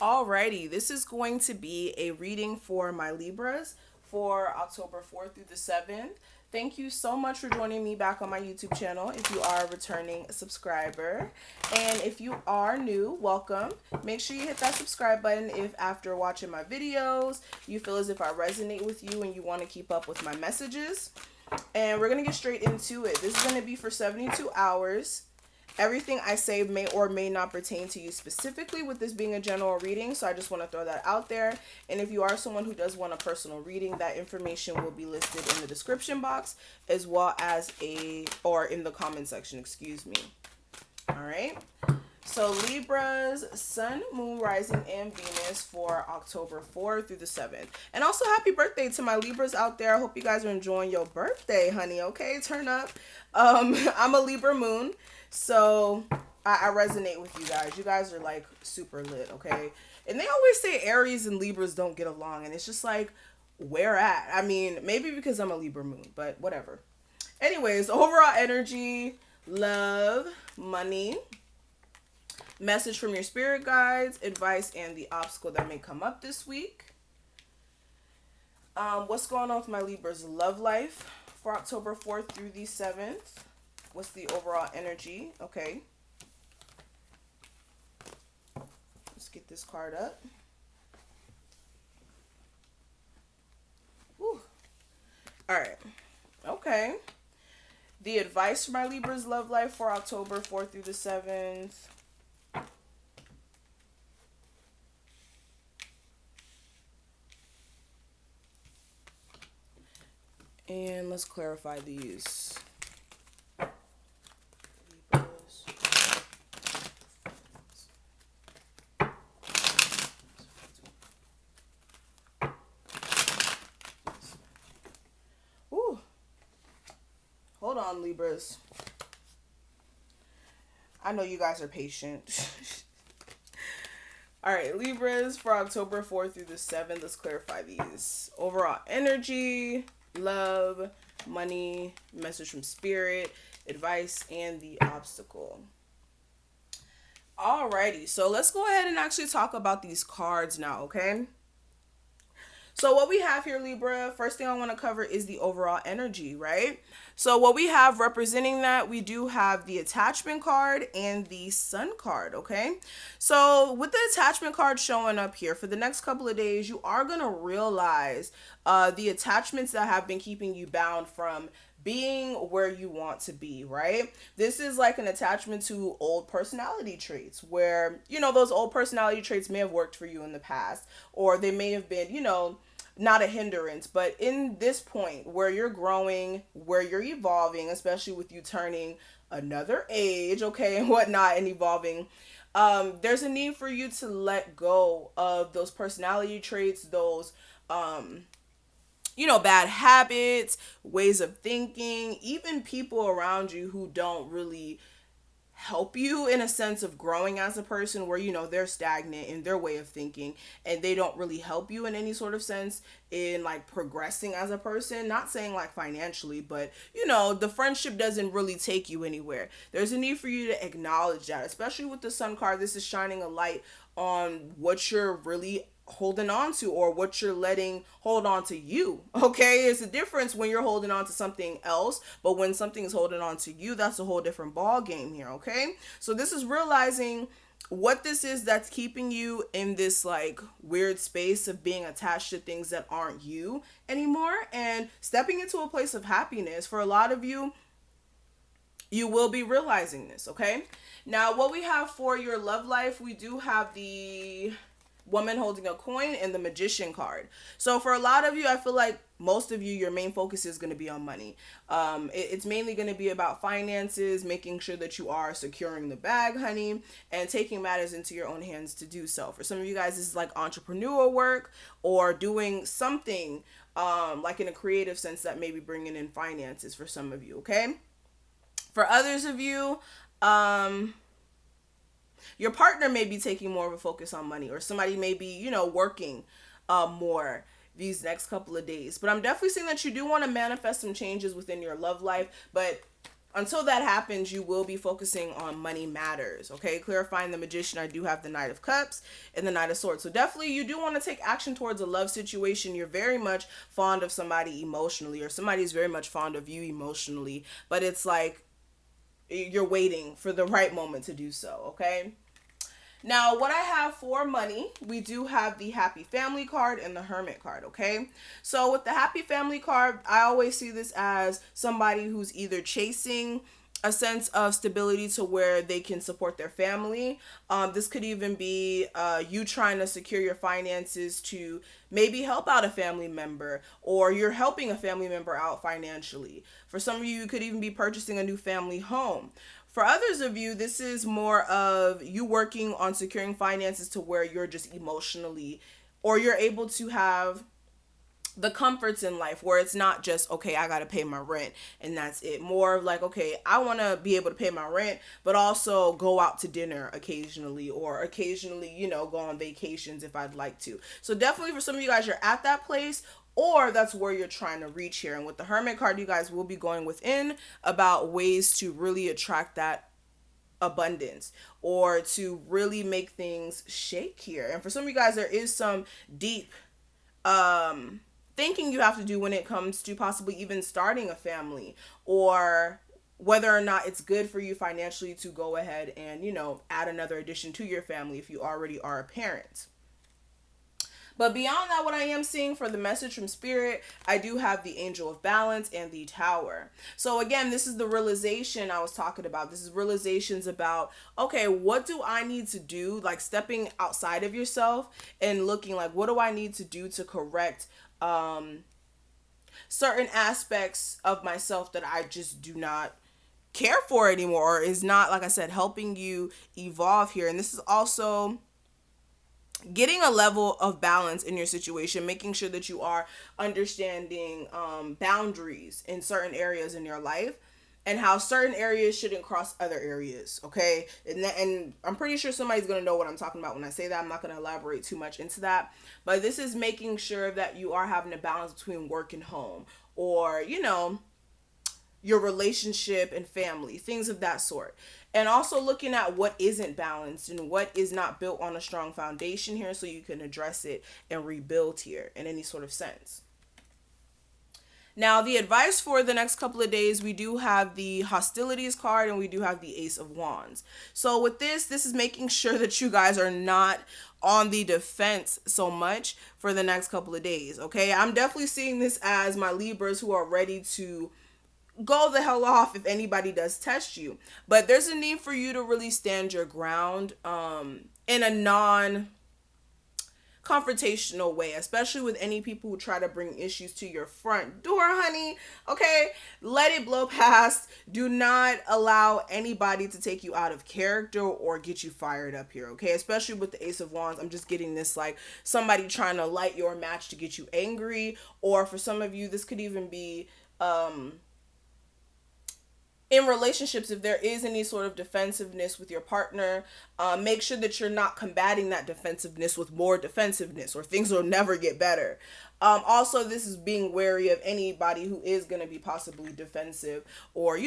Alrighty, this is going to be a reading for my Libras for October 4th through the 7th. Thank you so much for joining me back on my YouTube channel if you are a returning subscriber. And if you are new, welcome. Make sure you hit that subscribe button if after watching my videos, you feel as if I resonate with you and you want to keep up with my messages. And we're going to get straight into it. This is going to be for 72 hours. Everything I say may or may not pertain to you specifically, with this being a general reading, so I just want to throw that out there. And if you are someone who does want a personal reading, that information will be listed in the description box as well as or in the comment section, excuse me. All right. So Libras, Sun, Moon, Rising, and Venus for October 4th through the 7th. And also happy birthday to my Libras out there. I hope you guys are enjoying your birthday, honey. Okay, turn up. I'm a Libra Moon. So I resonate with you guys. You guys are like super lit, okay? And they always say Aries and Libras don't get along. And it's just like, where at? I mean, maybe because I'm a Libra moon, but whatever. Anyways, overall energy, love, money, message from your spirit guides, advice, and the obstacle that may come up this week. What's going on with my Libra's love life for October 4th through the 7th? What's the overall energy? Okay. Let's get this card up. Whew. All right. Okay. The advice for my Libra's love life for October 4th through the 7th. And let's clarify these. Ooh. Hold on, Libras. I know you guys are patient. All right, Libras for October 4th through the 7th. Let's clarify these. Overall energy, love, money, message from spirit, advice, and the obstacle. Alrighty, so let's go ahead and actually talk about these cards now, okay? So what we have here, Libra, first thing I want to cover is the overall energy, right? So what we have representing that, we do have the attachment card and the sun card, okay? So with the attachment card showing up here, for the next couple of days, you are going to realize the attachments that have been keeping you bound from being where you want to be, right? This is like an attachment to old personality traits where, you know, those old personality traits may have worked for you in the past, or they may have been, you know, not a hindrance. But in this point where you're growing, where you're evolving, especially with you turning another age, okay, and whatnot, and evolving, there's a need for you to let go of those personality traits, those bad habits, ways of thinking, even people around you who don't really help you in a sense of growing as a person, where, you know, they're stagnant in their way of thinking and they don't really help you in any sort of sense in like progressing as a person. Not saying like financially, but, you know, the friendship doesn't really take you anywhere. There's a need for you to acknowledge that, especially with the sun card. This is shining a light on what you're really holding on to, or what you're letting hold on to you. Okay, it's a difference when you're holding on to something else, but when something's holding on to you, that's a whole different ball game here. Okay, so this is realizing what this is that's keeping you in this like weird space of being attached to things that aren't you anymore, and stepping into a place of happiness. For a lot of you, you will be realizing this. Okay, now what we have for your love life, we do have the woman holding a coin and the magician card. So for a lot of you, I feel like most of you, your main focus is going to be on money. It's mainly going to be about finances, making sure that you are securing the bag, honey, and taking matters into your own hands to do so. For some of you guys, this is like entrepreneurial work, or doing something like in a creative sense that may be bringing in finances for some of you. Okay, for others of you, your partner may be taking more of a focus on money, or somebody may be, you know, working more these next couple of days. But I'm definitely saying that you do want to manifest some changes within your love life. But until that happens, you will be focusing on money matters. Okay, clarifying the Magician, I do have the Knight of Cups and the Knight of Swords. So definitely you do want to take action towards a love situation. You're very much fond of somebody emotionally, or somebody's very much fond of you emotionally, but it's like you're waiting for the right moment to do so. Okay. Now, what I have for money, we do have the Happy Family card and the Hermit card, okay? So with the Happy Family card, I always see this as somebody who's either chasing a sense of stability to where they can support their family. This could even be you trying to secure your finances to maybe help out a family member, or you're helping a family member out financially. For some of you, you could even be purchasing a new family home. For others of you, this is more of you working on securing finances to where you're just emotionally, or you're able to have the comforts in life where it's not just, okay, I got to pay my rent and that's it. More like, okay, I want to be able to pay my rent, but also go out to dinner occasionally, or occasionally, go on vacations if I'd like to. So definitely for some of you guys, you're at that place, or that's where you're trying to reach here. And with the Hermit card, you guys will be going within about ways to really attract that abundance, or to really make things shake here. And for some of you guys, there is some deep thinking you have to do when it comes to possibly even starting a family, or whether or not it's good for you financially to go ahead and, add another addition to your family if you already are a parent. But beyond that, what I am seeing for the message from Spirit, I do have the Angel of Balance and the Tower. So again, this is the realization I was talking about. This is realizations about, okay, what do I need to do? Like stepping outside of yourself and looking like, what do I need to do to correct certain aspects of myself that I just do not care for anymore, or is not, like I said, helping you evolve here. And this is also getting a level of balance in your situation, making sure that you are understanding boundaries in certain areas in your life, and how certain areas shouldn't cross other areas, okay? And I'm pretty sure somebody's going to know what I'm talking about when I say that. I'm not going to elaborate too much into that. But this is making sure that you are having a balance between work and home, or, your relationship and family, things of that sort. And also looking at what isn't balanced and what is not built on a strong foundation here, so you can address it and rebuild here in any sort of sense. Now, the advice for the next couple of days, we do have the Hostilities card and we do have the Ace of Wands. So with this is making sure that you guys are not on the defense so much for the next couple of days, okay? I'm definitely seeing this as my Libras who are ready to go the hell off if anybody does test you. But there's a need for you to really stand your ground in a non-confrontational way, especially with any people who try to bring issues to your front door, honey. Okay, let it blow past. Do not allow anybody to take you out of character or get you fired up here, okay? Especially with the Ace of Wands, I'm just getting this like somebody trying to light your match to get you angry. Or for some of you, this could even be in relationships, if there is any sort of defensiveness with your partner, make sure that you're not combating that defensiveness with more defensiveness, or things will never get better. Also, this is being wary of anybody who is going to be possibly defensive, or,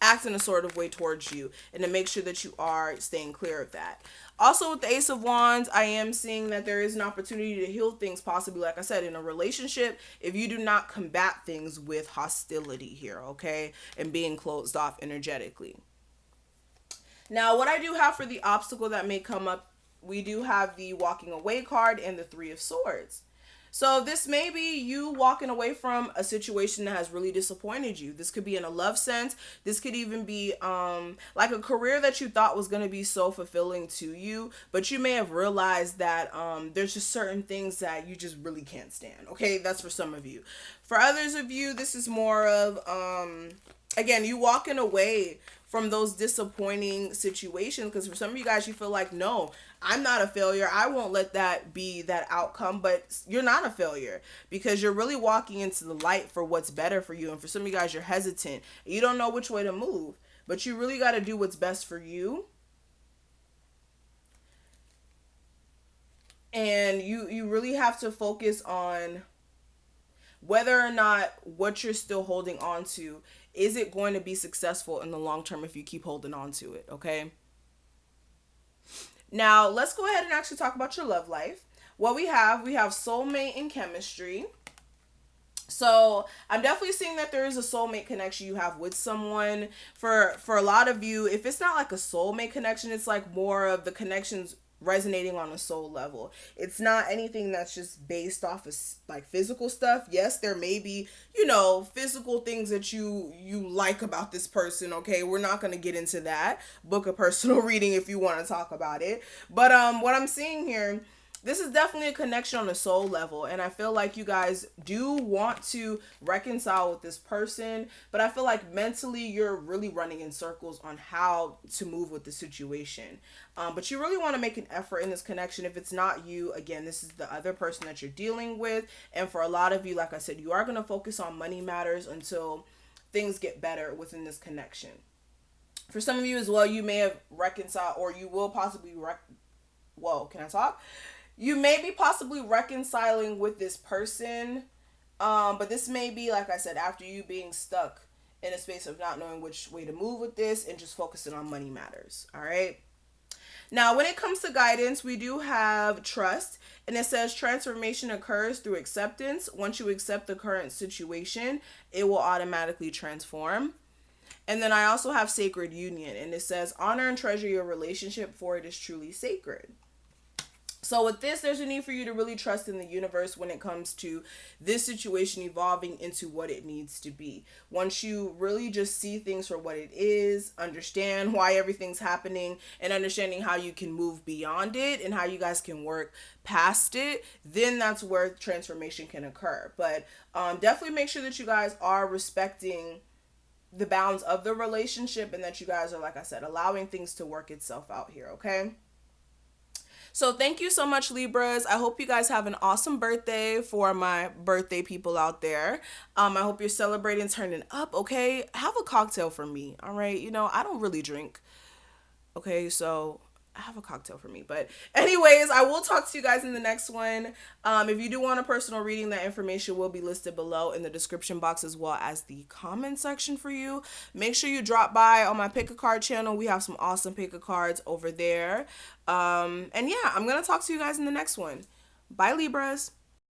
act in a sort of way towards you, and to make sure that you are staying clear of that. Also, with the Ace of Wands, I am seeing that there is an opportunity to heal things, possibly, like I said, in a relationship, if you do not combat things with hostility here, okay? And being closed off energetically. Now, what I do have for the obstacle that may come up, we do have the Walking Away card and the Three of Swords. So this may be you walking away from a situation that has really disappointed you. This could be in a love sense. This could even be like a career that you thought was going to be so fulfilling to you, but you may have realized that there's just certain things that you just really can't stand. Okay, that's for some of you. For others of you, this is more of again, you walking away from those disappointing situations, because for some of you guys, you feel like, no, I'm not a failure. I won't let that be that outcome. But you're not a failure, because you're really walking into the light for what's better for you. And for some of you guys, you're hesitant. You don't know which way to move, but you really got to do what's best for you. And you really have to focus on whether or not what you're still holding on to, is it going to be successful in the long term if you keep holding on to it, okay? Now, let's go ahead and actually talk about your love life. What we have soulmate and chemistry. So I'm definitely seeing that there is a soulmate connection you have with someone. For a lot of you, if it's not like a soulmate connection, it's like more of the connections resonating on a soul level. It's not anything that's just based off of like physical stuff. Yes, there may be, physical things that you like about this person, okay? We're not going to get into that. Book a personal reading if you want to talk about it. But what I'm seeing here, this is definitely a connection on a soul level, and I feel like you guys do want to reconcile with this person, but I feel like mentally you're really running in circles on how to move with the situation. But you really want to make an effort in this connection. If it's not you, again, this is the other person that you're dealing with. And for a lot of you, like I said, you are going to focus on money matters until things get better within this connection. For some of you as well, you may have reconciled, or you will possibly whoa, can I talk? You may be possibly reconciling with this person, but this may be, like I said, after you being stuck in a space of not knowing which way to move with this and just focusing on money matters. All right. Now, when it comes to guidance, we do have trust, and it says transformation occurs through acceptance. Once you accept the current situation, it will automatically transform. And then I also have sacred union, and it says honor and treasure your relationship, for it is truly sacred. So with this, there's a need for you to really trust in the universe when it comes to this situation evolving into what it needs to be. Once you really just see things for what it is, understand why everything's happening, and understanding how you can move beyond it and how you guys can work past it, then that's where transformation can occur. But definitely make sure that you guys are respecting the bounds of the relationship, and that you guys are, like I said, allowing things to work itself out here, okay? So thank you so much, Libras. I hope you guys have an awesome birthday for my birthday people out there. I hope you're celebrating, turning up, okay? Have a cocktail for me, all right? I don't really drink, okay? So have a cocktail for me. But anyways, I will talk to you guys in the next one. If you do want a personal reading, that information will be listed below in the description box as well as the comment section for you. Make sure you drop by on my pick a card channel. We have some awesome pick a cards over there. And yeah, I'm going to talk to you guys in the next one. Bye, Libras.